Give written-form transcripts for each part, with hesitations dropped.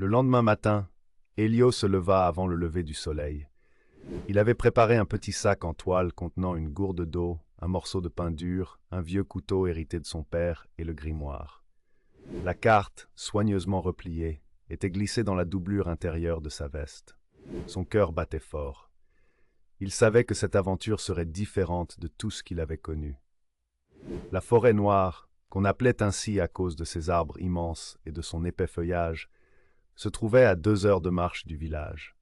Le lendemain matin, Elio se leva avant le lever du soleil. Il avait préparé un petit sac en toile contenant une gourde d'eau, un morceau de pain dur, un vieux couteau hérité de son père et le grimoire. La carte, soigneusement repliée, était glissée dans la doublure intérieure de sa veste. Son cœur battait fort. Il savait que cette aventure serait différente de tout ce qu'il avait connu. La forêt noire, qu'on appelait ainsi à cause de ses arbres immenses et de son épais feuillage, se trouvait à 2 heures de marche du village.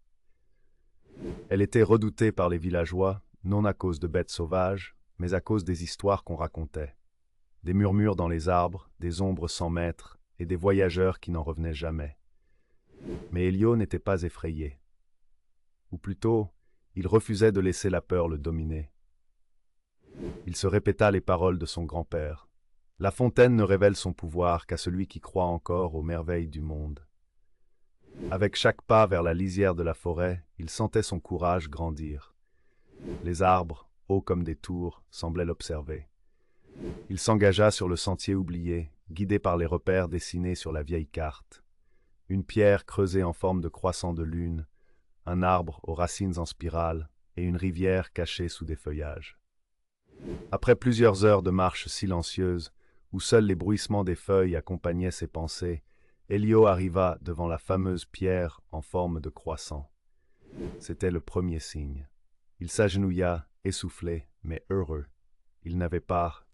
Elle était redoutée par les villageois, non à cause de bêtes sauvages, mais à cause des histoires qu'on racontait. Des murmures dans les arbres, des ombres sans maître, et des voyageurs qui n'en revenaient jamais. Mais Elio n'était pas effrayé. Ou plutôt, il refusait de laisser la peur le dominer. Il se répéta les paroles de son grand-père. La fontaine ne révèle son pouvoir qu'à celui qui croit encore aux merveilles du monde. Avec chaque pas vers la lisière de la forêt, il sentait son courage grandir. Les arbres, hauts comme des tours, semblaient l'observer. Il s'engagea sur le sentier oublié, guidé par les repères dessinés sur la vieille carte. Une pierre creusée en forme de croissant de lune, un arbre aux racines en spirale et une rivière cachée sous des feuillages. Après plusieurs heures de marche silencieuse, où seuls les bruissements des feuilles accompagnaient ses pensées, Elio arriva devant la fameuse pierre en forme de croissant. C'était le premier signe. Il s'agenouilla, essoufflé, mais heureux. Il n'avait pas